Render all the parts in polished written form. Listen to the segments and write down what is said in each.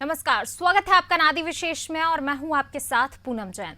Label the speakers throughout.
Speaker 1: नमस्कार, स्वागत है आपका नादी विशेष में और मैं हूं आपके साथ पूनम जैन।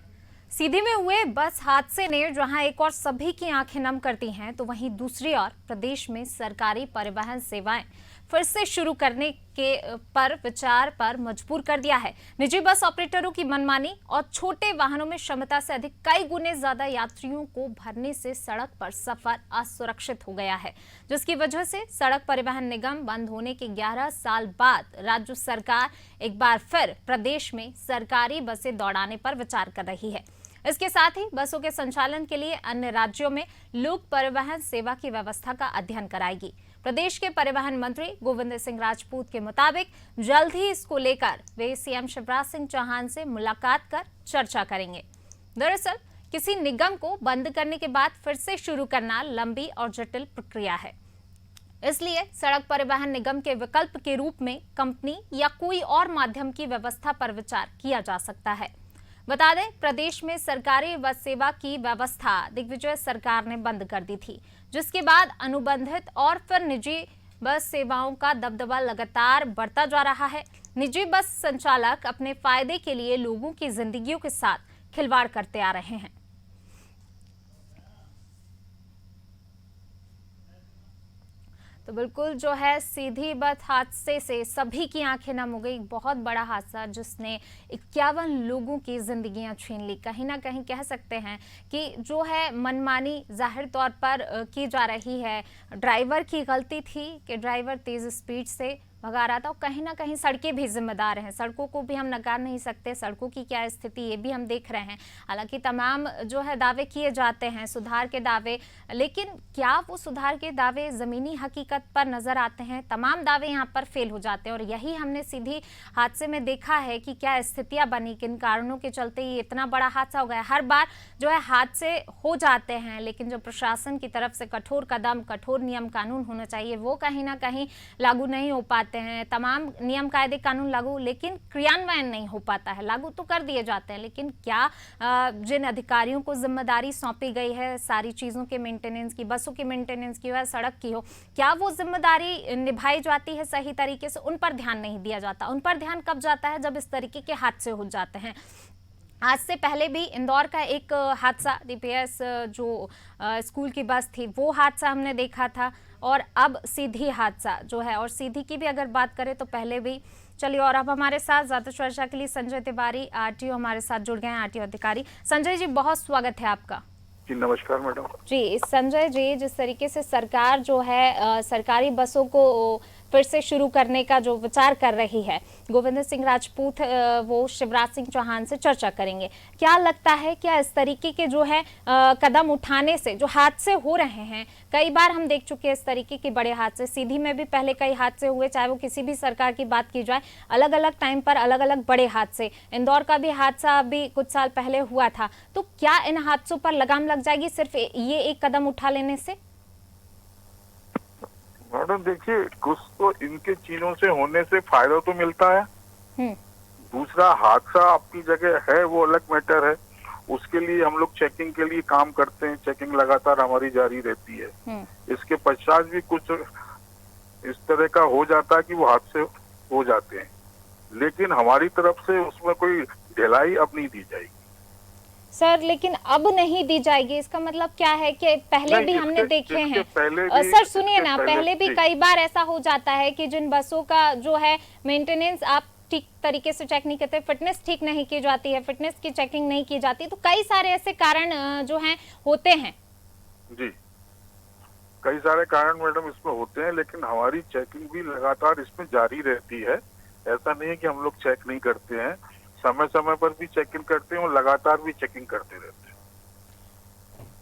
Speaker 1: सीधी में हुए बस हादसे ने जहां एक और सभी की आंखें नम कर दी हैं, तो वहीं दूसरी ओर प्रदेश में सरकारी परिवहन सेवाएं फिर से शुरू करने के पर विचार पर मजबूर कर दिया है। निजी बस ऑपरेटरों की मनमानी और छोटे वाहनों में क्षमता से अधिक कई गुने ज्यादा यात्रियों को भरने से सड़क पर सफर असुरक्षित हो गया है, जिसकी वजह से सड़क परिवहन निगम बंद होने के 11 साल बाद राज्य सरकार एक बार फिर प्रदेश में सरकारी बसें दौड़ाने पर विचार कर रही है। इसके साथ ही बसों के संचालन के लिए अन्य राज्यों में लोक परिवहन सेवा की व्यवस्था का अध्ययन कराएगी। प्रदेश के परिवहन मंत्री गोविंद सिंह राजपूत के मुताबिक जल्द ही इसको लेकर वे सीएम शिवराज सिंह चौहान से मुलाकात कर चर्चा करेंगे। दरअसल किसी निगम को बंद करने के बाद फिर से शुरू करना लंबी और जटिल प्रक्रिया है, इसलिए सड़क परिवहन निगम के विकल्प के रूप में कंपनी या कोई और माध्यम की व्यवस्था पर विचार किया जा सकता है। बता दें, प्रदेश में सरकारी बस सेवा की व्यवस्था दिग्विजय सरकार ने बंद कर दी थी, जिसके बाद अनुबंधित और फिर निजी बस सेवाओं का दबदबा लगातार बढ़ता जा रहा है। निजी बस संचालक अपने फायदे के लिए लोगों की जिंदगियों के साथ खिलवाड़ करते आ रहे हैं। तो बिल्कुल जो है सीधी बस हादसे से सभी की आंखें नम हो गई। बहुत बड़ा हादसा जिसने 51 लोगों की जिंदगियां छीन ली। कहीं ना कहीं कह सकते हैं कि जो है मनमानी जाहिर तौर पर की जा रही है। ड्राइवर की गलती थी कि ड्राइवर तेज स्पीड से भगा रहा था और कहीं ना कहीं सड़कें भी जिम्मेदार हैं। सड़कों को भी हम नकार नहीं सकते, सड़कों की क्या स्थिति ये भी हम देख रहे हैं। हालांकि तमाम जो है दावे किए जाते हैं, सुधार के दावे, लेकिन क्या वो सुधार के दावे ज़मीनी हकीकत पर नज़र आते हैं? तमाम दावे यहाँ पर फेल हो जाते हैं और यही हमने सीधी हादसे में देखा है कि क्या स्थितियाँ बनी, किन कारणों के चलते ये इतना बड़ा हादसा हो गया। हर बार जो है हादसे हो जाते हैं, लेकिन जो प्रशासन की तरफ से कठोर कदम, कठोर नियम कानून होना चाहिए, वो कहीं ना कहीं लागू नहीं हो पाते हैं। तमाम नियम कायदे कानून लागू, लेकिन क्रियान्वयन नहीं हो पाता है। लागू तो कर दिए जाते हैं, लेकिन क्या जिन अधिकारियों को जिम्मेदारी सौंपी गई है सारी चीज़ों के मेंटेनेंस की, बसों की मेंटेनेंस की हो या सड़क की हो, क्या वो जिम्मेदारी निभाई जाती है सही तरीके से? उन पर ध्यान नहीं दिया जाता। उन पर ध्यान कब जाता है? जब इस तरीके के हादसे हो जाते हैं। आज से पहले भी इंदौर का एक हादसा, डीपीएस जो स्कूल की बस थी, वो हादसा हमने देखा था और अब सीधी हादसा जो है, और सीधी की भी अगर बात करें तो पहले भी। चलिए, और अब हमारे साथ ज़्यादा चर्चा के लिए संजय तिवारी आरटीओ हमारे साथ जुड़ गए हैं, आरटीओ अधिकारी। संजय जी, बहुत स्वागत है आपका।
Speaker 2: जी नमस्कार मैडम
Speaker 1: जी। संजय जी, जिस तरीके से सरकार जो है सरकारी बसों को फिर से शुरू करने का जो विचार कर रही है, गोविंद सिंह राजपूत वो शिवराज सिंह चौहान से चर्चा करेंगे। क्या लगता है, क्या इस तरीके के जो है कदम उठाने से जो हादसे हो रहे हैं, कई बार हम देख चुके हैं इस तरीके के बड़े हादसे, सीधी में भी पहले कई हादसे हुए, चाहे वो किसी भी सरकार की बात की जाए, अलग अलग टाइम पर अलग अलग बड़े हादसे। इंदौर का भी हादसा अभी कुछ साल पहले हुआ था। तो क्या इन हादसों पर लगाम लग जाएगी सिर्फ ये एक कदम उठा लेने से?
Speaker 2: मैडम देखिए, कुछ तो इनके चीजों से होने से फायदा तो मिलता है। दूसरा, हादसा अपनी जगह है, वो अलग मैटर है। उसके लिए हम लोग चेकिंग के लिए काम करते हैं, चेकिंग लगातार हमारी जारी रहती है। इसके पश्चात भी कुछ इस तरह का हो जाता है कि वो हादसे हो जाते हैं, लेकिन हमारी तरफ से उसमें कोई ढिलाई अब नहीं दी जाएगी
Speaker 1: सर। लेकिन अब नहीं दी जाएगी, इसका मतलब क्या है कि पहले भी हमने देखे हैं। सर सुनिए ना, पहले भी कई बार ऐसा हो जाता है कि जिन बसों का जो है मेंटेनेंस आप ठीक तरीके से चेक नहीं करते, फिटनेस ठीक नहीं की जाती है, फिटनेस की चेकिंग नहीं की जाती, तो कई सारे ऐसे कारण जो हैं होते हैं। जी,
Speaker 2: कई सारे कारण मैडम इसमें होते हैं, लेकिन हमारी चेकिंग भी लगातार इसमें जारी रहती है। ऐसा नहीं है कि हम लोग चेक नहीं करते हैं, समय समय पर भी चेकिंग करते हैं और लगातार भी चेकिंग करते रहते हैं।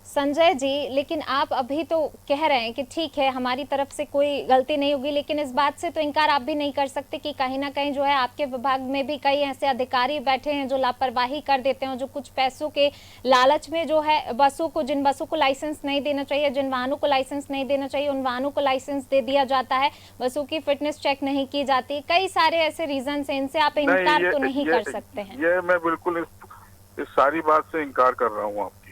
Speaker 1: संजय जी, लेकिन आप अभी तो कह रहे हैं कि ठीक है हमारी तरफ से कोई गलती नहीं होगी, लेकिन इस बात से तो इनकार आप भी नहीं कर सकते कि कहीं ना कहीं जो है आपके विभाग में भी कई ऐसे अधिकारी बैठे हैं जो लापरवाही कर देते हैं, जो कुछ पैसों के लालच में जो है बसों को, जिन बसों को लाइसेंस नहीं देना चाहिए, जिन वाहनों को लाइसेंस नहीं देना चाहिए, उन वाहनों को लाइसेंस दे दिया जाता है, बसों की फिटनेस चेक नहीं की जाती। कई सारे ऐसे रीजन है, इनसे आप इनकार तो नहीं कर सकते हैं।
Speaker 2: ये मैं बिल्कुल इस सारी बात से इनकार कर रहा हूँ आपकी।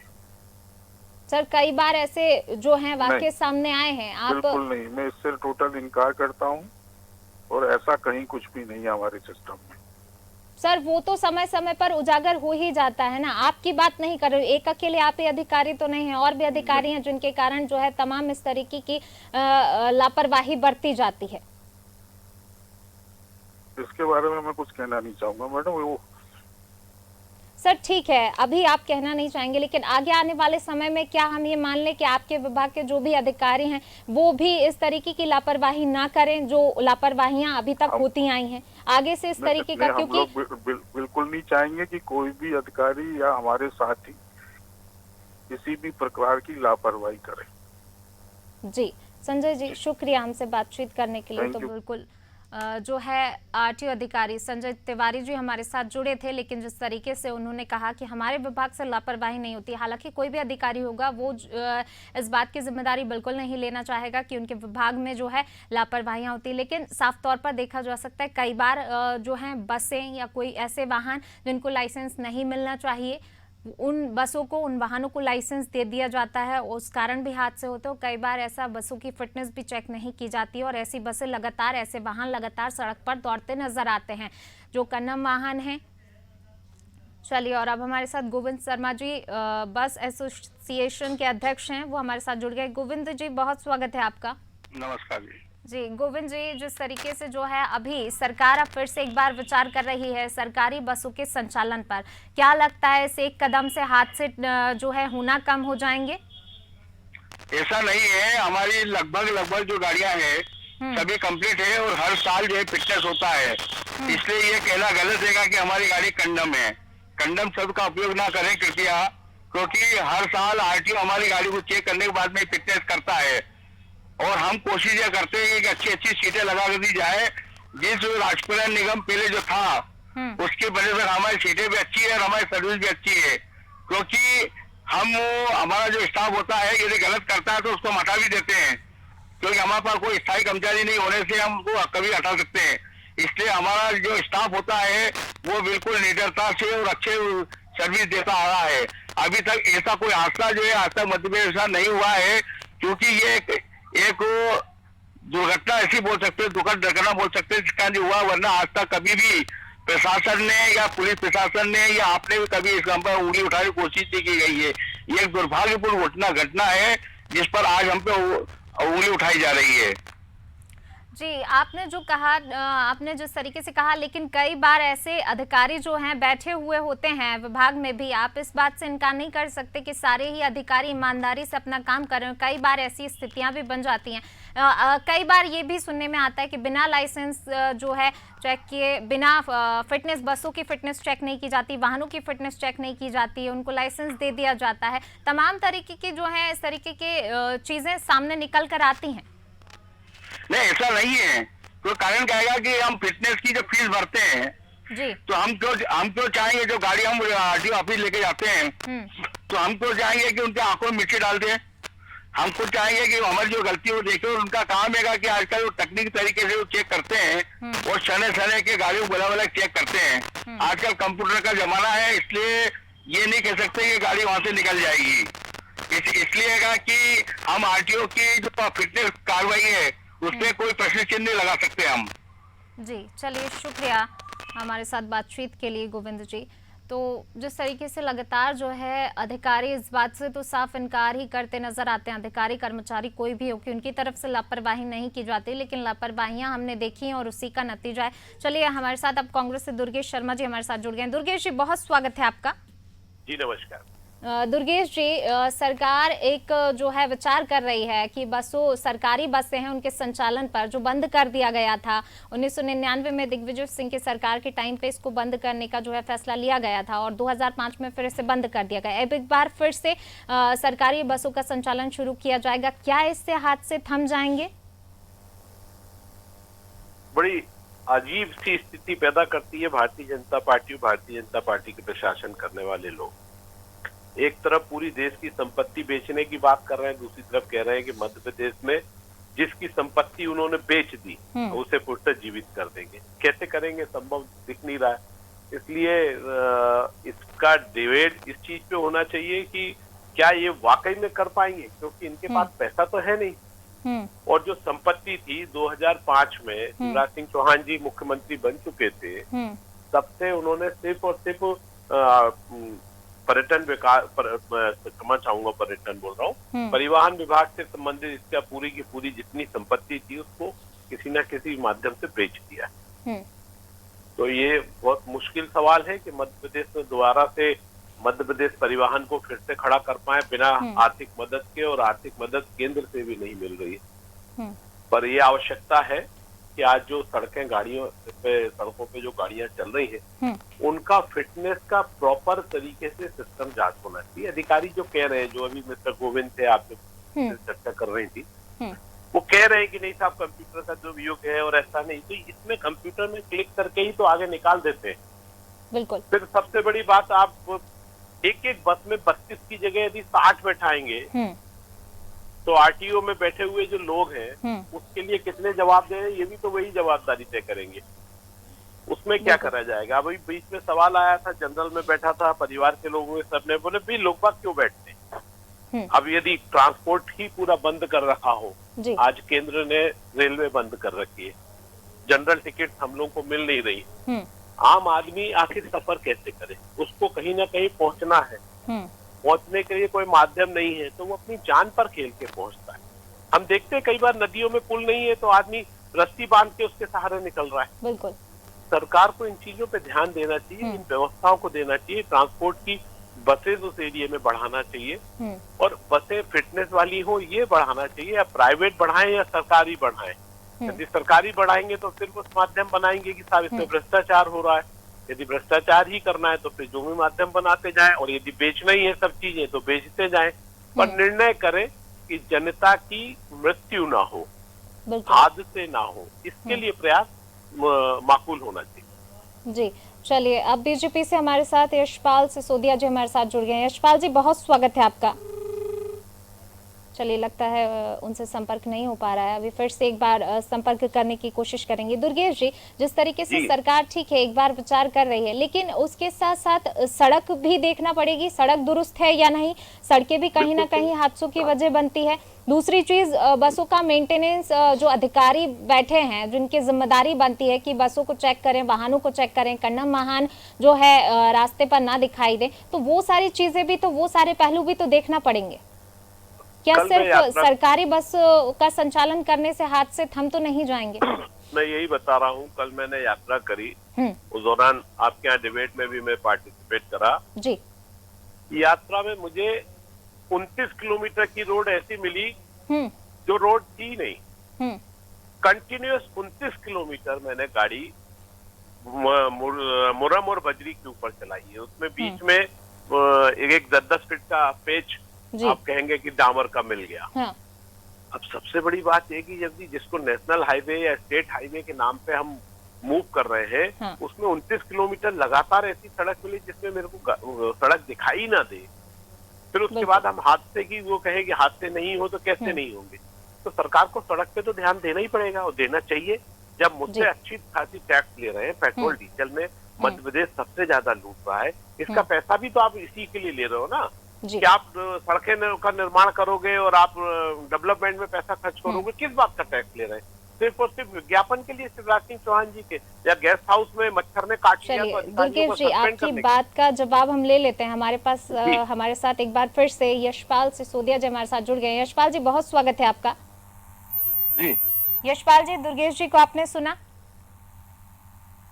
Speaker 1: सर, कई बार ऐसे जो हैं वाकई सामने आए हैं। आप
Speaker 2: बिल्कुल नहीं, मैं इससे टोटल इनकार करता हूं और ऐसा कहीं कुछ भी नहीं है हमारे सिस्टम में।
Speaker 1: सर वो तो समय समय पर उजागर हो ही जाता है ना, आपकी बात नहीं कर रहे हो, एक अकेले आप ही अधिकारी तो नहीं है, और भी अधिकारी हैं जिनके कारण जो है तमाम इस तरीके की लापरवाही बरती जाती है।
Speaker 2: इसके बारे में मैं कुछ कहना नहीं चाहूंगा मैडम। वो
Speaker 1: सर ठीक है, अभी आप कहना नहीं चाहेंगे, लेकिन आगे आने वाले समय में क्या हम ये मान लें कि आपके विभाग के जो भी अधिकारी हैं वो भी इस तरीके की लापरवाही ना करें जो लापरवाहियां अभी तक होती आई हैं आगे से इस तरीके का? क्योंकि
Speaker 2: हम लोग बिल्कुल नहीं चाहेंगे कि कोई भी अधिकारी या हमारे साथी किसी भी प्रकार की लापरवाही करे।
Speaker 1: जी संजय जी, शुक्रिया हमसे बातचीत करने के लिए। तो बिल्कुल जो है आरटीओ अधिकारी संजय तिवारी जी हमारे साथ जुड़े थे, लेकिन जिस तरीके से उन्होंने कहा कि हमारे विभाग से लापरवाही नहीं होती, हालांकि कोई भी अधिकारी होगा वो इस बात की जिम्मेदारी बिल्कुल नहीं लेना चाहेगा कि उनके विभाग में जो है लापरवाहियां होती, लेकिन साफ तौर पर देखा जा सकता है कई बार जो है बसें या कोई ऐसे वाहन जिनको लाइसेंस नहीं मिलना चाहिए, उन बसों को, उन वाहनों को लाइसेंस दे दिया जाता है, उस कारण भी हादसे होते हैं। कई बार ऐसा बसों की फिटनेस भी चेक नहीं की जाती है और ऐसी बसें लगातार, ऐसे वाहन लगातार सड़क पर दौड़ते नजर आते हैं जो कन्नम वाहन हैं। चलिए, और अब हमारे साथ गोविंद शर्मा जी बस एसोसिएशन के अध्यक्ष हैं, वो हमारे साथ जुड़ गए। गोविंद जी बहुत स्वागत है आपका।
Speaker 2: नमस्कार जी।
Speaker 1: जी गोविंद जी, जिस तरीके से जो है अभी सरकार अब फिर से एक बार विचार कर रही है सरकारी बसों के संचालन पर, क्या लगता है इस एक कदम से हादसे जो है होना कम हो जाएंगे?
Speaker 3: ऐसा नहीं है, हमारी लगभग जो गाड़ियां हैं सभी कंप्लीट है और हर साल जो है फिटनेस होता है, इसलिए ये कहना गलत है कि हमारी गाड़ी कंडम है। कंडम शब्द का उपयोग ना करें कृपया, क्योंकि हर साल आरटीओ हमारी गाड़ी को चेक करने के बाद में फिटनेस करता है और हम कोशिश ये करते हैं कि अच्छी सीटें लगा कर दी जाए। जिस राजपुरा निगम पहले जो था उसकी वजह से हमारी सीटें भी अच्छी है और हमारी सर्विस भी अच्छी है, क्योंकि हमारा जो स्टाफ होता है यदि गलत करता है तो उसको हम हटा भी देते हैं, क्योंकि हमारे पास कोई स्थायी कर्मचारी नहीं होने से हम वो कभी हटा सकते हैं। इसलिए हमारा जो स्टाफ होता है वो बिल्कुल निडरता से और अच्छे सर्विस देता आ रहा है। अभी तक ऐसा कोई हादसा जो है आज तक मध्य प्रदेश में नहीं हुआ है, क्योंकि ये एक दुर्घटना ऐसी बोल सकते हैं, दुखद घटना बोल सकते हैं जिसका नहीं हुआ, वरना आज तक कभी भी प्रशासन ने या पुलिस प्रशासन ने या आपने भी कभी इस काम पर उंगली उठाने की कोशिश नहीं की गई है। ये एक दुर्भाग्यपूर्ण घटना है जिस पर आज हम पे उंगली उठाई जा रही है।
Speaker 1: जी, आपने जो कहा, आपने जिस तरीके से कहा, लेकिन कई बार ऐसे अधिकारी जो हैं बैठे हुए होते हैं विभाग में भी, आप इस बात से इनकार नहीं कर सकते कि सारे ही अधिकारी ईमानदारी से अपना काम कर रहे हैं। कई बार ऐसी स्थितियां भी बन जाती हैं, कई बार ये भी सुनने में आता है कि बिना लाइसेंस जो है चेक किए, बिना फिटनेस, बसों की फिटनेस चेक नहीं की जाती, वाहनों की फिटनेस चेक नहीं की जाती है, उनको लाइसेंस दे दिया जाता है। तमाम तरीके की जो है इस तरीके की चीजें सामने निकल कर आती हैं।
Speaker 3: नहीं, ऐसा नहीं है, तो कारण क्या है कि हम फिटनेस की जो फीस भरते हैं
Speaker 1: जी, तो
Speaker 3: हम क्यों चाहेंगे, जो गाड़ी हम आरटीओ ऑफिस लेके जाते हैं तो हम क्यों चाहेंगे कि उनके आंखों में मिर्ची डाल दें। हम खुद चाहेंगे कि हमारी जो गलती हो देखे, और उनका काम है कि आजकल वो तकनीकी तरीके से वो चेक करते हैं और सने के गाड़ियों को अलग अलग चेक करते हैं। आजकल कंप्यूटर का जमाना है, इसलिए ये नहीं कह सकते कि गाड़ी वहां से निकल जाएगी। इसलिए कि हम आरटीओ की जो फिटनेस कार्रवाई है उसमें कोई प्रश्न चिन्ह नहीं लगा सकते हम।
Speaker 1: जी चलिए, शुक्रिया हमारे साथ बातचीत के लिए गोविंद जी। तो जिस तरीके से लगातार जो है अधिकारी इस बात से तो साफ इनकार ही करते नजर आते हैं, अधिकारी कर्मचारी कोई भी हो, कि उनकी तरफ से लापरवाही नहीं की जाती, लेकिन लापरवाहियां हमने देखी हैं और उसी का नतीजा है। चलिए, हमारे साथ अब कांग्रेस से दुर्गेश शर्मा जी हमारे साथ जुड़ गए। दुर्गेश जी बहुत स्वागत है आपका।
Speaker 4: जी नमस्कार।
Speaker 1: दुर्गेश जी, सरकार एक जो है विचार कर रही है कि बसों, सरकारी बसें हैं, उनके संचालन पर जो बंद कर दिया गया था 1999 में दिग्विजय सिंह की सरकार के टाइम पे, इसको बंद करने का जो है फैसला लिया गया था और 2005 में फिर इसे बंद कर दिया गया। अब एक बार फिर से सरकारी बसों का संचालन शुरू किया जाएगा, क्या इससे हादसे थम जाएंगे?
Speaker 4: बड़ी अजीब सी स्थिति पैदा करती है भारतीय जनता पार्टी के प्रशासन करने वाले लोग। एक तरफ पूरी देश की संपत्ति बेचने की बात कर रहे हैं, दूसरी तरफ कह रहे हैं कि मध्य प्रदेश में जिसकी संपत्ति उन्होंने बेच दी उसे पुनर्जीवित कर देंगे। कैसे करेंगे, संभव दिख नहीं रहा है। इसलिए इसका डिबेट इस चीज पे होना चाहिए कि क्या ये वाकई में कर पाएंगे, क्योंकि इनके पास पैसा तो है नहीं। और जो संपत्ति थी 2005 में शिवराज सिंह चौहान जी मुख्यमंत्री बन चुके थे, तब से उन्होंने सिर्फ और सिर्फ पर्यटन विकास क्षमा चाहूंगा, पर्यटन बोल रहा हूँ, परिवहन विभाग से संबंधित इसका पूरी की पूरी जितनी संपत्ति थी उसको किसी न किसी माध्यम से बेच दिया। तो ये बहुत मुश्किल सवाल है कि मध्य प्रदेश में दोबारा से मध्य प्रदेश परिवहन को फिर से खड़ा कर पाए बिना आर्थिक मदद के, और आर्थिक मदद केंद्र से भी नहीं मिल रही है। पर ये आवश्यकता है कि आज जो सड़कों पे जो गाड़ियां चल रही हैं, उनका फिटनेस का प्रॉपर तरीके से सिस्टम जांच होना चाहिए। अधिकारी जो कह रहे हैं, जो अभी मिस्टर गोविंद थे, आपसे चर्चा कर रही थी, वो कह रहे हैं कि नहीं साहब कंप्यूटर का जो उपयोग है और ऐसा नहीं, तो इसमें कंप्यूटर में क्लिक करके ही तो आगे निकाल देते हैं।
Speaker 1: बिल्कुल।
Speaker 4: फिर सबसे बड़ी बात, आप एक एक बस में 32 की जगह यदि 60 बैठाएंगे तो आरटीओ में बैठे हुए जो लोग हैं उसके लिए कितने जवाब दे, ये भी तो वही जवाबदारी तय करेंगे। उसमें क्या करा जाएगा? अभी बीच में सवाल आया था, जनरल में बैठा था, परिवार के लोगों के सबने बोले भी लोग बाग क्यों बैठते हैं? अब यदि ट्रांसपोर्ट ही पूरा बंद कर रखा हो, आज केंद्र ने रेलवे बंद कर रखी है, जनरल टिकट हम लोग को मिल नहीं रही, आम आदमी आखिर सफर कैसे करे? उसको कहीं ना कहीं पहुंचना है, पहुंचने के लिए कोई माध्यम नहीं है, तो वो अपनी जान पर खेल के पहुंचता है। हम देखते हैं कई बार नदियों में पुल नहीं है तो आदमी रस्सी बांध के उसके सहारे निकल रहा है।
Speaker 1: बिल्कुल।
Speaker 4: सरकार को इन चीजों पे ध्यान देना चाहिए, इन व्यवस्थाओं को देना चाहिए। ट्रांसपोर्ट की बसें उस एरिया में बढ़ाना चाहिए और बसें फिटनेस वाली हो ये बढ़ाना चाहिए। या प्राइवेट बढ़ाएं या सरकारी बढ़ाएं। यदि सरकारी बढ़ाएंगे तो सिर्फ उस माध्यम बनाएंगे कि साहब इसमें भ्रष्टाचार हो रहा है। यदि भ्रष्टाचार ही करना है तो फिर जो भी माध्यम बनाते जाएं, और यदि बेचना ही है सब चीजें तो बेचते जाएं, पर निर्णय करें कि जनता की मृत्यु ना हो, हादसे ना हो, इसके लिए प्रयास माकूल होना चाहिए।
Speaker 1: जी चलिए, अब बीजेपी से हमारे साथ यशपाल सिसोदिया जी हमारे साथ जुड़ गए हैं। यशपाल जी बहुत स्वागत है आपका। चलिए, लगता है उनसे संपर्क नहीं हो पा रहा है, अभी फिर से एक बार संपर्क करने की कोशिश करेंगे। दुर्गेश जी, जिस तरीके से सरकार ठीक है एक बार विचार कर रही है, लेकिन उसके साथ साथ सड़क भी देखना पड़ेगी, सड़क दुरुस्त है या नहीं, सड़कें भी कहीं ना कहीं हादसों की वजह बनती है। दूसरी चीज, बसों का मेंटेनेंस, जो अधिकारी बैठे हैं जिनकी जिम्मेदारी बनती है कि बसों को चेक करें, वाहनों को चेक करें, कन्नम वाहन जो है रास्ते पर ना दिखाई दे, तो वो सारी चीजें भी, तो वो सारे पहलू भी तो देखना पड़ेंगे। क्या सिर्फ सरकारी बस का संचालन करने से हादसे थम तो नहीं जाएंगे?
Speaker 4: मैं यही बता रहा हूँ, कल मैंने यात्रा करी, उस दौरान आपके यहाँ डिबेट में भी मैं पार्टिसिपेट करा
Speaker 1: जी।
Speaker 4: यात्रा में मुझे 29 किलोमीटर की रोड ऐसी मिली जो रोड थी नहीं। कंटिन्यूअस 29 किलोमीटर मैंने गाड़ी मुरम और बजरी के ऊपर चलाई है। उसमें बीच में एक 10-10 फीट का पेच आप कहेंगे कि डामर का मिल गया। हाँ। अब सबसे बड़ी बात यह कि यदि जिसको नेशनल हाईवे या स्टेट हाईवे के नाम पे हम मूव कर रहे हैं, हाँ। उसमें 29 किलोमीटर लगातार ऐसी सड़क मिली जिसमें मेरे को सड़क दिखाई ना दे, फिर उसके बाद हम हादसे की वो कहे कि हादसे नहीं हो तो कैसे नहीं होंगे? तो सरकार को सड़क पे तो ध्यान देना ही पड़ेगा और देना चाहिए। जब मुझसे अच्छी खासी टैक्स ले रहे हैं, पेट्रोल डीजल में मध्य प्रदेश सबसे ज्यादा लूट रहा है, इसका पैसा भी तो आप इसी के लिए ले रहे हो ना कि आप सड़कें का निर्माण करोगे और आप डेवलपमेंट में पैसा खर्च करोगे। किस बात का टैक्स ले रहे हैं? सिर्फ और सिर्फ विज्ञापन के लिए शिवराज सिंह चौहान जी के, या गेस्ट हाउस में मच्छर ने काट लिया तो
Speaker 1: दुर्गेश जी आपकी बात का जवाब हम ले लेते हैं। हमारे पास हमारे साथ एक बार फिर से यशपाल सिसोदिया जी हमारे साथ जुड़ गए हैं। यशपाल जी बहुत स्वागत है आपका।
Speaker 5: जी
Speaker 1: यशपाल जी, दुर्गेश जी को आपने सुना?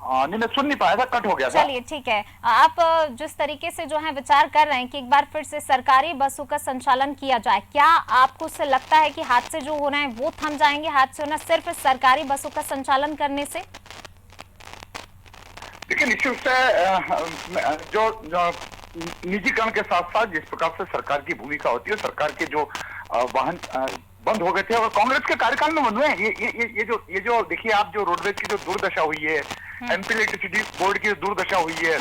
Speaker 5: नहीं, मैं सुन नहीं पाया था, कट हो गया था।
Speaker 1: चलिए ठीक है, आप जिस तरीके से जो है विचार कर रहे हैं कि एक बार फिर से सरकारी बसों का संचालन किया जाए, क्या आपको उससे लगता है कि हादसे जो हो रहे हैं वो थम जाएंगे, हादसे होना सिर्फ सरकारी बसों का संचालन करने से?
Speaker 5: देखिए, निश्चित रूप से जो निजीकरण के साथ साथ जिस प्रकार से सरकार की भूमिका होती है, सरकार के जो वाहन बंद हो गए थे और कांग्रेस के कार्यकाल में बंद हुए हैं, ये जो देखिए आप, जो रोडवेज की जो दुर्दशा हुई है, एमपी इलेक्ट्रिसिटी बोर्ड की जो दुर्दशा हुई है,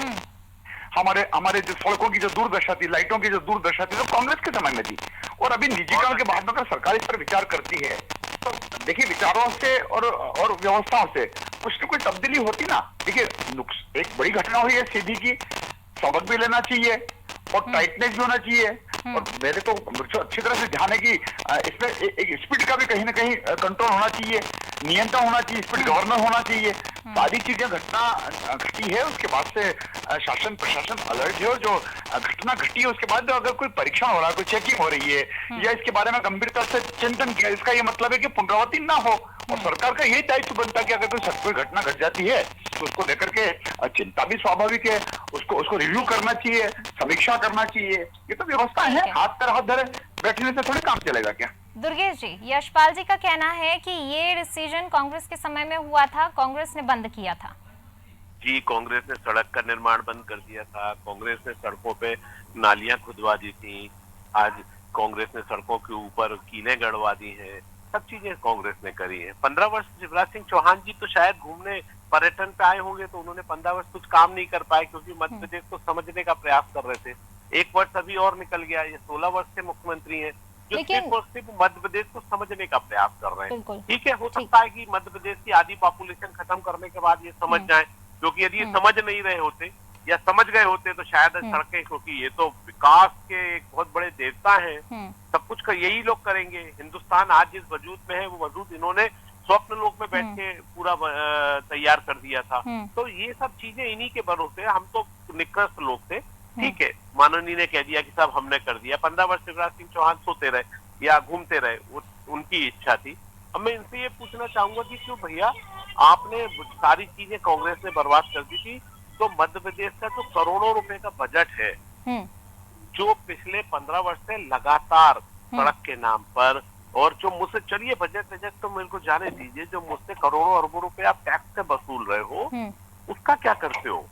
Speaker 5: हमारे जो सड़कों की जो दुर्दशा थी, लाइटों की जो दुर्दशा थी, तो कांग्रेस के समय में थी। और अभी निजीकरण के बाद में अगर सरकार इस पर विचार करती है तो देखिए विचारों से और व्यवस्थाओं से कुछ न कुछ तब्दीली होती ना। देखिए, एक बड़ी घटना हुई है सीधी की, सबक भी लेना चाहिए और टाइटनेस भी होना चाहिए। और मेरे तो अच्छी तरह से ध्यान है कि इसमें एक स्पीड का भी कहीं ना कहीं कंट्रोल होना चाहिए, नियंत्रण होना चाहिए, स्पीड गवर्नर होना चाहिए। सारी चीजें घटना घटी है, उसके बाद से शासन प्रशासन अलर्ट है, और जो घटना घटी है उसके बाद अगर कोई परीक्षण हो रहा है, कोई चेकिंग हो रही है या इसके बारे में गंभीरता से चिंतन किया, इसका ये मतलब है कि पुनरावृत्ति ना हो। और सरकार का यही दायित्व बनता है कि अगर कोई घटना घट जाती है तो उसको लेकर के चिंता भी स्वाभाविक है, उसको रिव्यू करना चाहिए, समीक्षा करना चाहिए। ये तो व्यवस्था है, हाथ पर हाथ धरे बैठने से थोड़ी काम चलेगा क्या?
Speaker 1: दुर्गेश जी, यशपाल जी का कहना है कि ये डिसीजन कांग्रेस के समय में हुआ था, कांग्रेस ने बंद किया था।
Speaker 4: जी, कांग्रेस ने सड़क का निर्माण बंद कर दिया था, कांग्रेस ने सड़कों पे नालियां खुदवा दी थी, आज कांग्रेस ने सड़कों के ऊपर कीलें गड़वा दी हैं, सब चीजें कांग्रेस ने करी है। 15 वर्ष शिवराज सिंह चौहान जी तो शायद घूमने पर्यटन पे आए होंगे, तो उन्होंने 15 वर्ष कुछ काम नहीं कर पाए क्योंकि मध्य प्रदेश को समझने का प्रयास कर रहे थे। 1 वर्ष अभी और निकल गया, ये 16 वर्ष से मुख्यमंत्री हैं, जो सिर्फ मध्य प्रदेश को समझने का प्रयास कर रहे हैं। ठीक है, हो सकता है कि मध्य प्रदेश की आधी पॉपुलेशन खत्म करने के बाद ये समझ जाए, क्योंकि यदि ये समझ नहीं रहे होते या समझ गए होते तो शायद सड़कें, क्योंकि ये तो विकास के एक बहुत बड़े देवता हैं, सब कुछ का यही लोग करेंगे। हिंदुस्तान आज जिस वजूद में है वो वजूद इन्होंने स्वप्न लोक में बैठ के पूरा तैयार कर दिया था। तो ये सब चीजें इन्हीं के भरोसे, हम तो निकृष्ट लोग थे। ठीक है, माननीय ने कह दिया कि सब हमने कर दिया। 15 वर्ष शिवराज सिंह चौहान सोते रहे या घूमते रहे, वो उनकी इच्छा थी। अब मैं इनसे ये पूछना चाहूंगा कि क्यों भैया आपने सारी चीजें कांग्रेस ने बर्बाद कर दी थी, तो मध्य प्रदेश का जो करोड़ों रुपए का बजट है, जो पिछले 15 वर्ष से लगातार सड़क के नाम पर, और जो मुझसे, चलिए बजट तो मेरे को जाने दीजिए, जो मुझसे करोड़ों अरबों रुपए आप टैक्स से वसूल रहे हो, उसका क्या करते हो?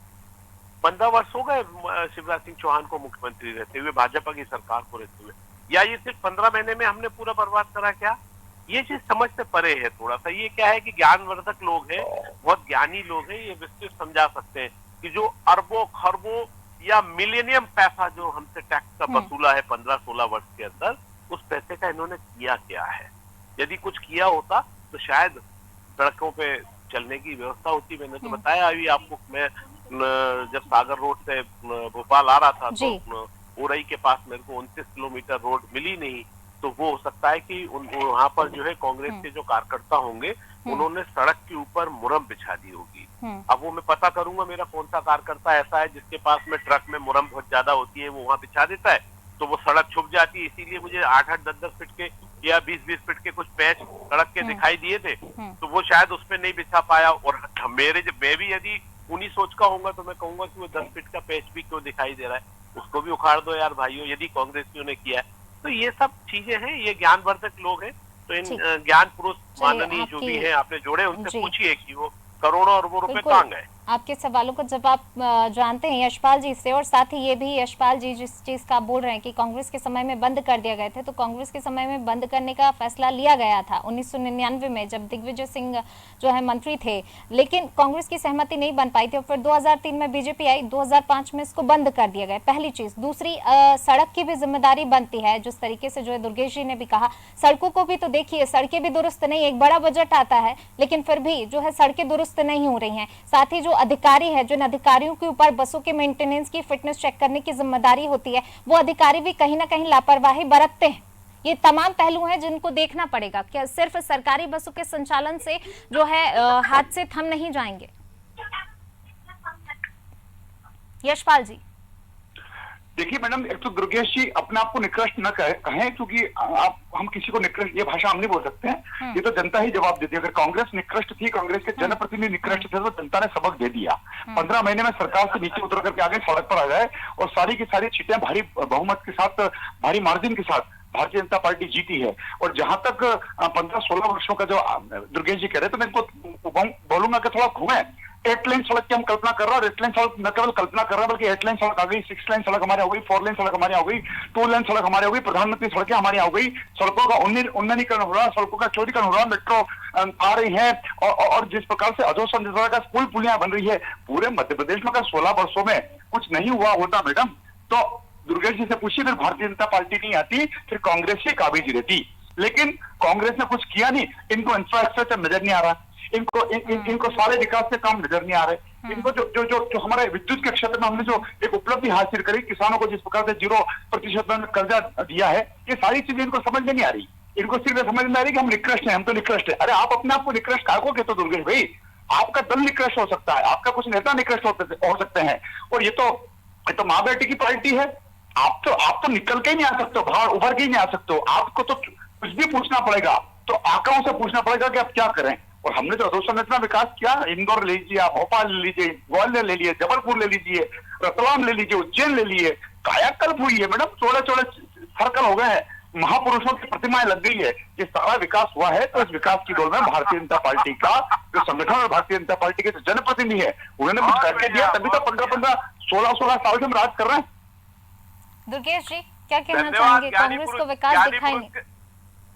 Speaker 4: 15 वर्ष हो गए शिवराज सिंह चौहान को मुख्यमंत्री रहते हुए, भाजपा की सरकार को रहते हुए, या ये सिर्फ 15 महीने में हमने पूरा बर्बाद करा क्या? ये चीज समझ से परे है थोड़ा सा। ये क्या है कि ज्ञानवर्धक लोग हैं, बहुत ज्ञानी लोग हैं, ये विस्तृत समझा सकते हैं कि जो अरबों खरबों या मिलेनियम पैसा जो हमसे टैक्स का वसूला है 15-16 वर्ष के अंदर, उस पैसे का इन्होंने किया क्या है? यदि कुछ किया होता तो शायद सड़कों पे चलने की व्यवस्था होती। मैंने तो बताया अभी आपको, मैं जब सागर रोड से भोपाल आ रहा था तो उरई के पास मेरे को 29 किलोमीटर रोड मिली नहीं, तो वो हो सकता है कि वहां पर जो है कांग्रेस के जो कार्यकर्ता होंगे उन्होंने सड़क के ऊपर मुरम बिछा दी होगी। अब वो मैं पता करूंगा मेरा कौन सा कार्यकर्ता ऐसा है जिसके पास में ट्रक में मुरम बहुत ज्यादा होती है, वो वहां बिछा देता है तो वो सड़क छुप जाती है। इसीलिए मुझे 8-8, 10-10 फीट के या 20-20 फीट के कुछ पैच सड़क के दिखाई दिए थे, तो वो शायद उस पर नहीं बिछा पाया। और मैं भी यदि उन्हीं सोच का होऊंगा तो मैं कहूंगा कि वो 10 फीट का पैच भी क्यों दिखाई दे रहा है, उसको भी उखाड़ दो यार भाइयों, यदि कांग्रेसियों ने किया है। तो ये सब चीजें हैं, ये ज्ञानवर्धक लोग हैं, तो इन ज्ञान पुरुष माननीय जो भी हैं आपने जोड़े, उनसे पूछिए कि वो करोड़ों अरबों रुपए कहाँ गए।
Speaker 1: आपके सवालों का जवाब जानते हैं यशपाल जी से, और साथ ही ये भी यशपाल जी जिस चीज का आप बोल रहे हैं कि कांग्रेस के समय में बंद कर दिया गए थे, तो कांग्रेस के समय में बंद करने का फैसला लिया गया था 1999 में, जब दिग्विजय सिंह जो है मंत्री थे, लेकिन कांग्रेस की सहमति नहीं बन पाई थी और फिर 2003 में बीजेपी आई, 2005 में इसको बंद कर दिया गया। पहली चीज। दूसरी, सड़क की भी जिम्मेदारी बनती है, जिस तरीके से जो है दुर्गेश जी ने भी कहा, सड़कों को भी तो देखिए, सड़कें भी दुरुस्त नहीं, एक बड़ा बजट आता है लेकिन फिर भी जो है सड़कें दुरुस्त नहीं हो रही हैं। साथ ही जो अधिकारी है, जिन अधिकारियों के ऊपर बसों के मेंटेनेंस की, फिटनेस चेक करने की जिम्मेदारी होती है, वो अधिकारी भी कहीं ना कहीं लापरवाही बरतते हैं। ये तमाम पहलू हैं जिनको देखना पड़ेगा। क्या सिर्फ सरकारी बसों के संचालन से जो है हादसे थम नहीं जाएंगे? यशपाल जी।
Speaker 5: देखिए मैडम, एक तो दुर्गेश जी अपने आप को निकृष्ट न कहें, क्योंकि हम किसी को निकृष्ट, ये भाषा हम नहीं बोल सकते हैं, ये तो जनता ही जवाब देती है। अगर कांग्रेस निकृष्ट थी, कांग्रेस के जनप्रतिनिधि निकृष्ट थे, तो जनता ने सबक दे दिया। 15 महीने में सरकार से नीचे उतर करके आगे सड़क पर आ गए और सारी की सारी सीटें भारी बहुमत के साथ, भारी मार्जिन के साथ भारतीय जनता पार्टी जीती है। और जहां तक 15-16 वर्षों का जो दुर्गेश जी कह रहे, तो मैं इनको बोलूंगा कि थोड़ा घूमे। 8 लेन सड़क की हम कल्पना कर रहे हैं, और 8 लेन सड़क न केवल कल्पना कर रहे हैं बल्कि 8 लेन सड़क आ गई, 6 लेन सड़क हमारे हो गई, 4 लेन सड़क हमारे हो गई, 2 लेन सड़क हमारे हो गई, प्रधानमंत्री सड़कें हमारी हो गई, सड़कों का उन्नतीकरण हो रहा है, सड़कों का चौड़ीकरण हो रहा है, मेट्रो आ रही है, और जिस प्रकार से अधोसंरचना का पुल पुलियां बन रही है पूरे मध्य प्रदेश में, अगर 16 वर्षों में कुछ नहीं हुआ होता मैडम, तो दुर्गेश जी से पूछिए, फिर भारतीय जनता पार्टी नहीं आती, फिर कांग्रेस ही काबिज रहती। लेकिन कांग्रेस ने कुछ किया नहीं, इनको इंफ्रास्ट्रक्चर नजर नहीं आ रहा, इनको सारे विकास के काम नजर नहीं आ रहे, इनको जो हमारे विद्युत के क्षेत्र में हमने जो एक उपलब्धि हासिल करी, किसानों को जिस प्रकार से 0% में कर्जा दिया है, ये सारी चीजें इनको समझ में नहीं आ रही। इनको सिर्फ समझ में आ रही कि हम निकृष्ट हैं, हम तो निकृष्ट है। अरे आप अपने आप को निकृष्ट काहे को कहते हो दुर्गेश भाई? आपका दल निकृष्ट हो सकता है, आपका कुछ नेता निकृष्ट हो सकते हैं। और ये तो माँ बेटी की पार्टी है। आप तो निकल के ही नहीं आ सकते हो, बाहर उभर के ही नहीं आ सकते हो। आपको तो कुछ भी पूछना पड़ेगा, तो आकाओं से पूछना पड़ेगा कि आप क्या करें। और हमने जो अधोसर में इतना विकास किया, इंदौर ले लीजिए, आप भोपाल ले लीजिए, ग्वालियर ले लीजिए, जबलपुर ले लीजिए, रतलाम ले लीजिए, उज्जैन ले लीजिए, कायाकल्प हुई है मैडम। थोड़े थोड़े सर्कल हो गए हैं, महापुरुषों की प्रतिमाएं लग गई है। ये सारा विकास हुआ है, तो इस विकास की दौड़ में भारतीय जनता पार्टी का जो संगठन और भारतीय जनता पार्टी के जो जनप्रतिनिधि है, उन्होंने कुछ करके दिया, तभी तो 15-15, 16-16 साल से हम राज कर रहे हैं।
Speaker 1: दुर्गेश जी क्या कहना चाहेंगे, कांग्रेस को विकास दिखाई नहीं?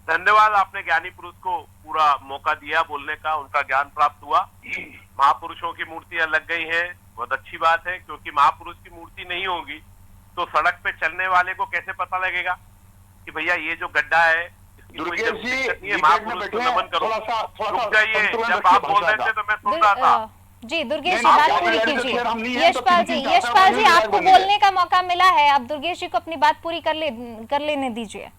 Speaker 4: धन्यवाद, आपने ज्ञानी पुरुष को पूरा मौका दिया बोलने का, उनका ज्ञान प्राप्त हुआ। महापुरुषों की मूर्तियां लग गई हैं, बहुत अच्छी बात है, क्योंकि महापुरुष की मूर्ति नहीं होगी तो सड़क पे चलने वाले को कैसे पता लगेगा कि भैया ये जो गड्ढा है,
Speaker 5: दुर्गेश जी
Speaker 4: महापुरुष को नमन करो। रुक जाइए, जब आप बोल रहे थे तो मैं सुन रहा था।
Speaker 1: जी दुर्गेश जी बात पूरी कीजिए। यशपाल जी आपको बोलने का मौका मिला है, आप दुर्गेश जी को अपनी बात पूरी कर लेने दीजिए।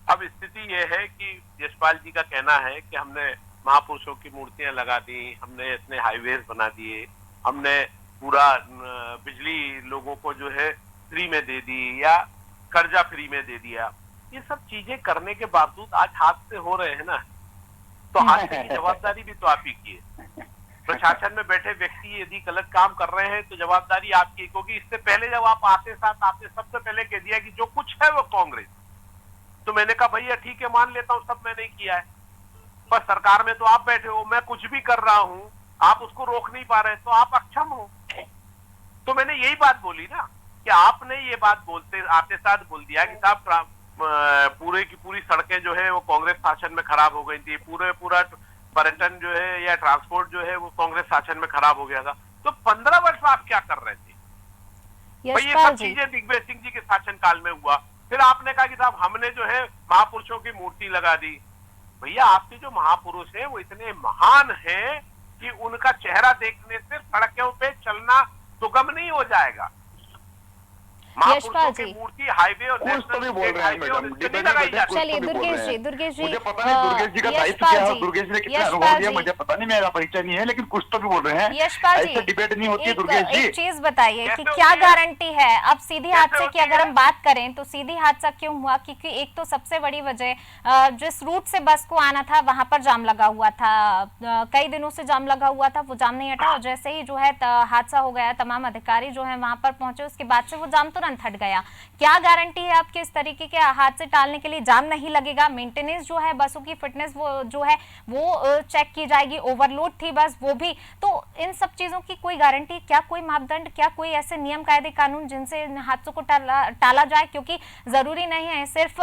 Speaker 4: अब स्थिति ये है कि यशपाल जी का कहना है कि हमने महापुरुषों की मूर्तियां लगा दी, हमने इतने हाईवेज बना दिए, हमने पूरा बिजली लोगों को जो है फ्री में दे दी या कर्जा फ्री में दे दिया। ये सब चीजें करने के बावजूद आज हादसे हो रहे हैं ना, तो हादसे की जवाबदारी भी तो आप ही की है। प्रशासन में बैठे व्यक्ति यदि गलत काम कर रहे हैं तो जवाबदारी आपकी, क्योंकि इससे पहले जब आप आते साथ आपने सबसे पहले कह दिया कि जो कुछ है वो कांग्रेस। तो मैंने कहा भैया ठीक है, मान लेता हूँ सब मैंने किया है, पर सरकार में तो आप बैठे हो, मैं कुछ भी कर रहा हूँ, आप उसको रोक नहीं पा रहे, तो आप अक्षम हो। तो मैंने यही बात बोली ना कि आपने ये बात बोलते आते साथ बोल दिया कि साहब पूरे की पूरी सड़कें जो है वो कांग्रेस शासन में खराब हो गई थी, पूरा पर्यटन जो है या ट्रांसपोर्ट जो है वो कांग्रेस शासन में खराब हो गया था। तो 15 वर्ष आप क्या कर रहे थे भाई? ये सब चीजें दिग्विजय सिंह जी के शासन काल में हुआ। फिर आपने कहा कि साहब हमने जो है महापुरुषों की मूर्ति लगा दी। भैया आपके जो महापुरुष हैं वो इतने महान हैं कि उनका चेहरा देखने से सड़कों पे चलना सुगम नहीं हो जाएगा। महापुरुषों की मूर्ति हाईवे और
Speaker 1: चलिए दुर्गेश जी
Speaker 5: मुझे पता नहीं दुर्गेश जी का दायित्व क्या है, दुर्गेश ने कितना अनुभव दिया मुझे पता नहीं, मेरा परिचय नहीं है, लेकिन कुछ तो भी बोल रहे हैं। ऐसे डिबेट नहीं होती है दुर्गेश जी।
Speaker 1: एक चीज बताइए कि क्या गारंटी है, अब सीधी हादसे की अगर हम बात करें तो सीधी हादसा क्यों हुआ? क्योंकि एक तो सबसे बड़ी वजह जिस रूट से बस को आना था वहां पर जाम लगा हुआ था, कई दिनों से जाम लगा हुआ था, वो जाम नहीं हटा और जैसे ही जो है हादसा हो गया, तमाम अधिकारी जो है वहां पर पहुंचे, उसके बाद से वो जाम तुरंत हट गया। क्या गारंटी है आपके इस तरीके के हादसे टालने के लिए जाम नहीं लगेगा? मेंटेनेंस जो है, बसों की फिटनेस वो जो है वो चेक की जाएगी, ओवरलोड थी बस वो भी। तो इन सब चीजों की कोई गारंटी, क्या कोई मापदंड, क्या कोई ऐसे नियम कायदे कानून जिनसे हादसों को टाला जाए? क्योंकि जरूरी नहीं है सिर्फ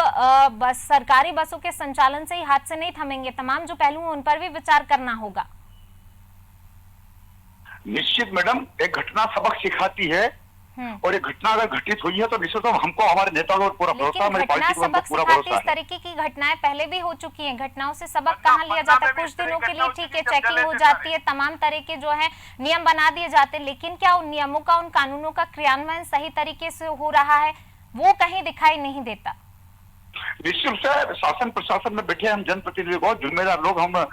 Speaker 1: बस सरकारी बसों के संचालन से ही हादसे नहीं थमेंगे, तमाम जो पहलू हैं उन पर भी विचार करना होगा।
Speaker 5: निश्चित मैडम, एक घटना सबक सिखाती है और ये घटना अगर घटित हुई है तो निश्चित तो हमको हमारे नेताओं पर पूरा भरोसा है, हमारी पार्टी को पूरा भरोसा है।
Speaker 1: इस तरीके की घटनाएं पहले भी हो चुकी हैं, घटनाओं से सबक कहाँ लिया जाता है? कुछ दिनों के लिए ठीक है, चेकिंग हो जाती है, तमाम तरह के जो है नियम बना दिए जाते हैं, लेकिन क्या उन नियमों का, उन कानूनों का क्रियान्वयन सही तरीके से हो रहा है? वो कहीं दिखाई नहीं देता।
Speaker 5: निश्चित रूप से शासन प्रशासन में बैठे हम जनप्रतिनिधि को जिम्मेदार लोग, हम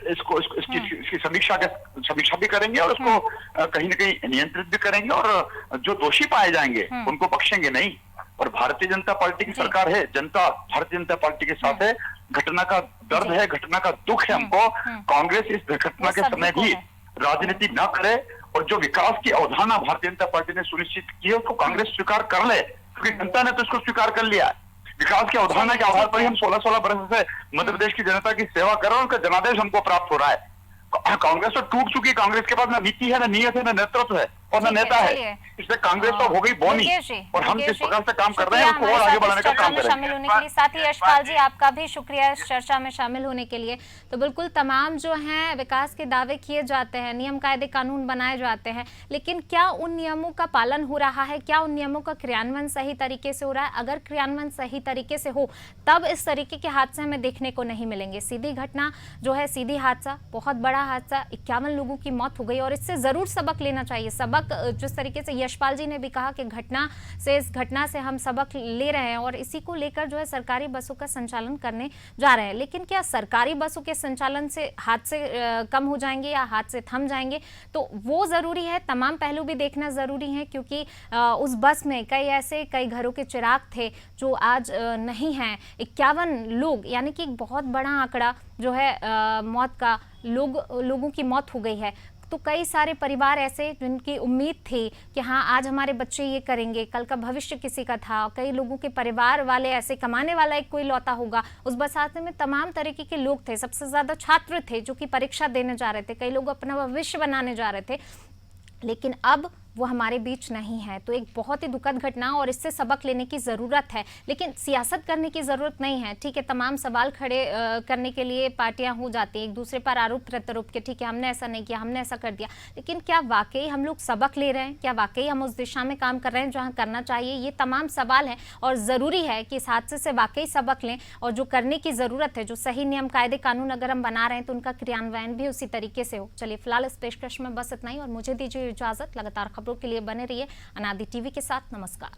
Speaker 5: इसकी समीक्षा भी करेंगे और उसको कहीं न कहीं नियंत्रित भी करेंगे और जो दोषी पाए जाएंगे उनको बख्शेंगे नहीं। और भारतीय जनता पार्टी की सरकार है, जनता भारतीय जनता पार्टी के साथ है। घटना का दर्द है, घटना का दुख है हमको। कांग्रेस इस घटना के समय भी राजनीति न करे और जो विकास की अवधारणा भारतीय जनता पार्टी ने सुनिश्चित की है उसको कांग्रेस स्वीकार कर ले, क्योंकि जनता ने तो इसको स्वीकार कर लिया। विकास की अवधारणा के आधार पर ही हम 16-16 वर्ष से मध्य प्रदेश की जनता की सेवा कर रहे हैं, उनका जनादेश हमको प्राप्त हो रहा है। कांग्रेस तो टूट चुकी, कांग्रेस के पास ना नीति है, ना नीयत है, ना नेतृत्व है और ना नेता है। इसलिए कांग्रेस तो हो गई बोनी और हम जिस प्रकार से काम कर रहे हैं उसको और आगे बढ़ाने का काम करेंगे।
Speaker 1: शामिल होने के लिए साथ ही यशपाल जी आपका भी शुक्रिया इस चर्चा में शामिल होने के लिए। तो बिल्कुल तमाम जो हैं विकास के दावे किए जाते हैं, नियम कायदे कानून बनाए जाते हैं, लेकिन क्या उन नियमों का पालन हो रहा है? क्या उन नियमों का क्रियान्वयन सही तरीके से हो रहा है? अगर क्रियान्वयन सही तरीके से हो तब इस तरीके के हादसे हमें देखने को नहीं मिलेंगे। सीधी घटना जो है, सीधी हादसा, बहुत बड़ा हादसा, 51 लोगों की मौत हो गई और इससे जरूर सबक लेना चाहिए। सबक सबक, जिस तरीके से यशपाल जी ने भी कहा कि इस घटना से हम सबक ले रहे हैं और इसी को लेकर जो है सरकारी बसों का संचालन करने जा रहे हैं। लेकिन क्या सरकारी बसों के संचालन से हादसे कम हो जाएंगे या हादसे थम जाएंगे? तो वो जरूरी है, तमाम पहलू भी देखना जरूरी है, क्योंकि उस बस में कई घरों के चिराग थे जो आज नहीं हैं। 51 लोग, यानी कि एक बहुत बड़ा आंकड़ा जो है मौत का, लोगों की मौत हो गई है। तो कई सारे परिवार ऐसे जिनकी उम्मीद थी कि हाँ आज हमारे बच्चे ये करेंगे, कल का भविष्य किसी का था। कई लोगों के परिवार वाले ऐसे, कमाने वाला एक कोई लौता होगा। उस बस हादसे में तमाम तरीके के लोग थे, सबसे ज्यादा छात्र थे जो कि परीक्षा देने जा रहे थे, कई लोग अपना भविष्य बनाने जा रहे थे, लेकिन अब वो हमारे बीच नहीं है। तो एक बहुत ही दुखद घटना और इससे सबक लेने की ज़रूरत है, लेकिन सियासत करने की ज़रूरत नहीं है। ठीक है, तमाम सवाल खड़े करने के लिए पार्टियां हो जाती हैं, एक दूसरे पर आरोप प्रत्यारोप के, ठीक है हमने ऐसा नहीं किया, हमने ऐसा कर दिया, लेकिन क्या वाकई हम लोग सबक ले रहे हैं? क्या वाकई हम उस दिशा में काम कर रहे हैं जहाँ करना चाहिए? ये तमाम सवाल हैं और ज़रूरी है कि इस हादसे से वाकई सबक लें और जो करने की ज़रूरत है, जो सही नियम कायदे कानून अगर हम बना रहे हैं तो उनका क्रियान्वयन भी उसी तरीके से हो। चलिए फिलहाल इस पेशकश में बस इतना ही और मुझे दीजिए इजाज़त। लगातार खबरों के लिए बने रहिए अनादि टीवी के साथ। नमस्कार।